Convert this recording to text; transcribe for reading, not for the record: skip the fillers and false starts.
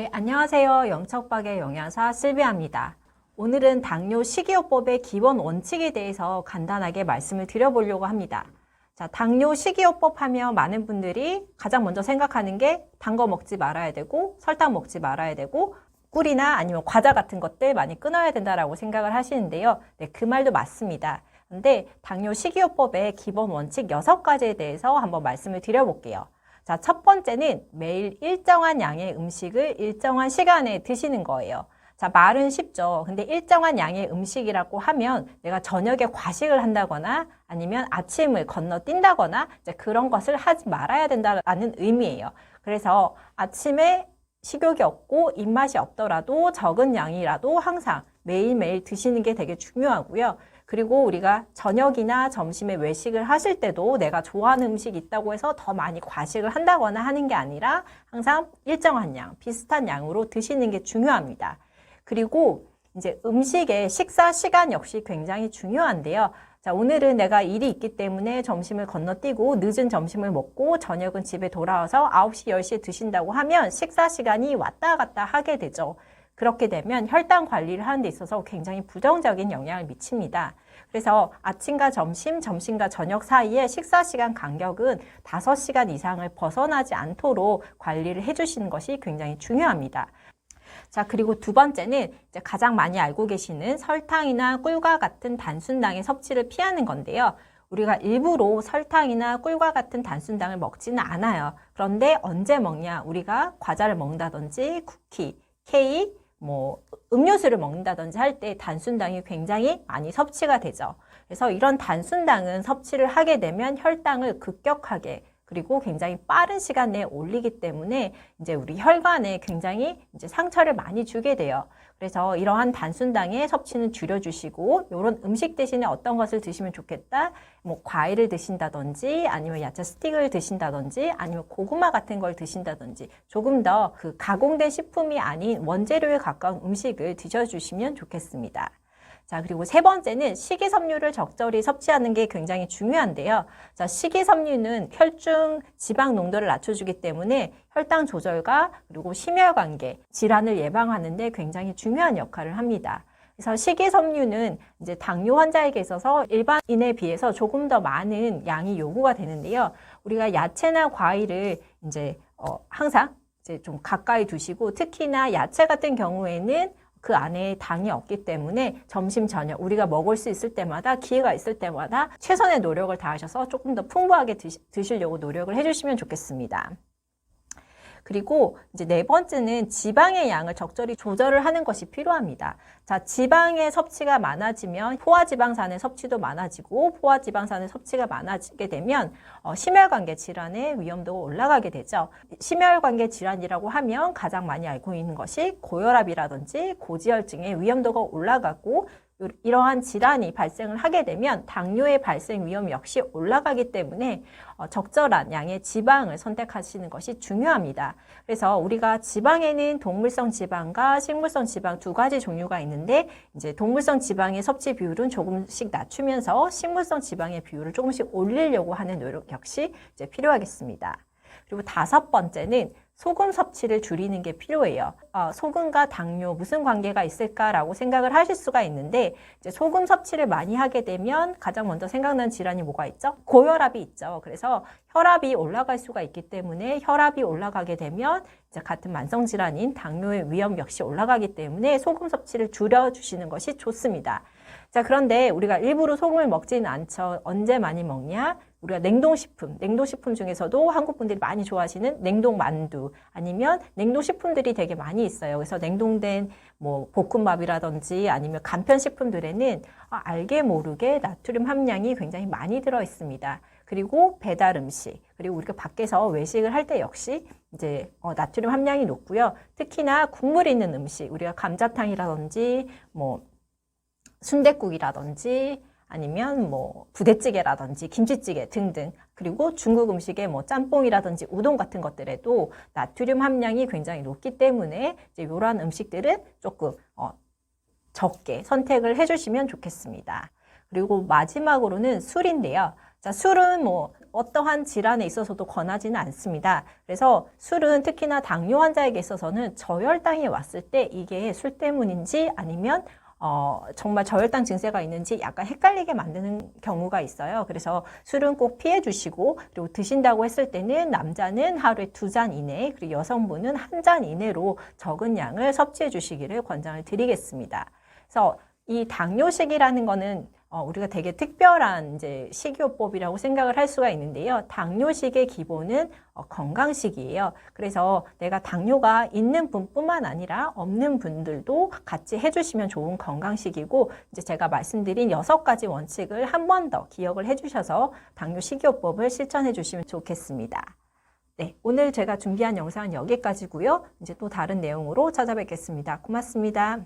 네, 안녕하세요. 영척박의 영양사 실비아입니다. 오늘은 당뇨 식이요법의 기본 원칙에 대해서 간단하게 말씀을 드려보려고 합니다. 자, 당뇨 식이요법 하면 많은 분들이 가장 먼저 생각하는 게 단 거 먹지 말아야 되고 설탕 먹지 말아야 되고 꿀이나 아니면 과자 같은 것들 많이 끊어야 된다라고 생각을 하시는데요. 네, 그 말도 맞습니다. 근데 당뇨 식이요법의 기본 원칙 6가지에 대해서 한번 말씀을 드려볼게요. 자, 첫 번째는 매일 일정한 양의 음식을 일정한 시간에 드시는 거예요. 자, 말은 쉽죠. 근데 일정한 양의 음식이라고 하면 내가 저녁에 과식을 한다거나 아니면 아침을 건너뛴다거나 이제 그런 것을 하지 말아야 된다는 의미예요. 그래서 아침에 식욕이 없고 입맛이 없더라도 적은 양이라도 항상 매일매일 드시는 게 되게 중요하고요. 그리고 우리가 저녁이나 점심에 외식을 하실 때도 내가 좋아하는 음식이 있다고 해서 더 많이 과식을 한다거나 하는 게 아니라 항상 일정한 양, 비슷한 양으로 드시는 게 중요합니다. 그리고 이제 음식의 식사 시간 역시 굉장히 중요한데요. 자, 오늘은 내가 일이 있기 때문에 점심을 건너뛰고 늦은 점심을 먹고 저녁은 집에 돌아와서 9시, 10시에 드신다고 하면 식사 시간이 왔다 갔다 하게 되죠. 그렇게 되면 혈당 관리를 하는 데 있어서 굉장히 부정적인 영향을 미칩니다. 그래서 아침과 점심, 점심과 저녁 사이에 식사 시간 간격은 5시간 이상을 벗어나지 않도록 관리를 해주시는 것이 굉장히 중요합니다. 자, 그리고 두 번째는 이제 가장 많이 알고 계시는 설탕이나 꿀과 같은 단순당의 섭취를 피하는 건데요. 우리가 일부러 설탕이나 꿀과 같은 단순당을 먹지는 않아요. 그런데 언제 먹냐? 우리가 과자를 먹는다든지 쿠키, 케이크, 음료수를 먹는다든지 할 때 단순당이 굉장히 많이 섭취가 되죠. 그래서 이런 단순당은 섭취를 하게 되면 혈당을 급격하게 그리고 굉장히 빠른 시간 내에 올리기 때문에 이제 우리 혈관에 굉장히 이제 상처를 많이 주게 돼요. 그래서 이러한 단순당의 섭취는 줄여주시고 이런 음식 대신에 어떤 것을 드시면 좋겠다? 과일을 드신다든지 아니면 야채 스틱을 드신다든지 아니면 고구마 같은 걸 드신다든지 조금 더 그 가공된 식품이 아닌 원재료에 가까운 음식을 드셔주시면 좋겠습니다. 자, 그리고 세 번째는 식이섬유를 적절히 섭취하는 게 굉장히 중요한데요. 자, 식이섬유는 혈중 지방 농도를 낮춰주기 때문에 혈당 조절과 그리고 심혈관계 질환을 예방하는 데 굉장히 중요한 역할을 합니다. 그래서 식이섬유는 이제 당뇨 환자에게 있어서 일반인에 비해서 조금 더 많은 양이 요구가 되는데요. 우리가 야채나 과일을 이제 항상 이제 좀 가까이 두시고 특히나 야채 같은 경우에는 그 안에 당이 없기 때문에 점심, 저녁 우리가 먹을 수 있을 때마다 기회가 있을 때마다 최선의 노력을 다하셔서 조금 더 풍부하게 드시려고 노력을 해주시면 좋겠습니다. 그리고 이제 네 번째는 지방의 양을 적절히 조절을 하는 것이 필요합니다. 자, 지방의 섭취가 많아지면 포화지방산의 섭취도 많아지고 포화지방산의 섭취가 많아지게 되면 심혈관계 질환의 위험도가 올라가게 되죠. 심혈관계 질환이라고 하면 가장 많이 알고 있는 것이 고혈압이라든지 고지혈증의 위험도가 올라가고 이러한 질환이 발생을 하게 되면 당뇨의 발생 위험 역시 올라가기 때문에 적절한 양의 지방을 선택하시는 것이 중요합니다. 그래서 우리가 지방에는 동물성 지방과 식물성 지방 두 가지 종류가 있는데 이제 동물성 지방의 섭취 비율은 조금씩 낮추면서 식물성 지방의 비율을 조금씩 올리려고 하는 노력 역시 이제 필요하겠습니다. 그리고 다섯 번째는 소금 섭취를 줄이는 게 필요해요. 소금과 당뇨 무슨 관계가 있을까라고 생각을 하실 수가 있는데 이제 소금 섭취를 많이 하게 되면 가장 먼저 생각나는 질환이 뭐가 있죠? 고혈압이 있죠. 그래서 혈압이 올라갈 수가 있기 때문에 혈압이 올라가게 되면 이제 같은 만성 질환인 당뇨의 위험 역시 올라가기 때문에 소금 섭취를 줄여주시는 것이 좋습니다. 자, 그런데 우리가 일부러 소금을 먹지는 않죠. 언제 많이 먹냐? 우리가 냉동식품 중에서도 한국 분들이 많이 좋아하시는 냉동만두 아니면 냉동식품들이 되게 많이 있어요. 그래서 냉동된 볶음밥이라든지 아니면 간편식품들에는 알게 모르게 나트륨 함량이 굉장히 많이 들어 있습니다. 그리고 배달 음식, 그리고 우리가 밖에서 외식을 할 때 역시 이제 나트륨 함량이 높고요. 특히나 국물 있는 음식, 우리가 감자탕이라든지 순댓국이라든지 아니면 부대찌개라든지 김치찌개 등등 그리고 중국 음식의 짬뽕이라든지 우동 같은 것들에도 나트륨 함량이 굉장히 높기 때문에 이제 이러한 음식들은 조금 적게 선택을 해주시면 좋겠습니다. 그리고 마지막으로는 술인데요. 자, 술은 어떠한 질환에 있어서도 권하지는 않습니다. 그래서 술은 특히나 당뇨 환자에게 있어서는 저혈당이 왔을 때 이게 술 때문인지 아니면 정말 저혈당 증세가 있는지 약간 헷갈리게 만드는 경우가 있어요. 그래서 술은 꼭 피해 주시고, 그리고 드신다고 했을 때는 남자는 하루에 2잔 이내, 그리고 여성분은 1잔 이내로 적은 양을 섭취해 주시기를 권장을 드리겠습니다. 그래서 이 당뇨식이라는 거는 우리가 되게 특별한 이제 식이요법이라고 생각을 할 수가 있는데요. 당뇨식의 기본은 건강식이에요. 그래서 내가 당뇨가 있는 분뿐만 아니라 없는 분들도 같이 해주시면 좋은 건강식이고, 이제 제가 말씀드린 6가지 원칙을 한 번 더 기억을 해주셔서 당뇨 식이요법을 실천해 주시면 좋겠습니다. 네, 오늘 제가 준비한 영상은 여기까지고요. 이제 또 다른 내용으로 찾아뵙겠습니다. 고맙습니다.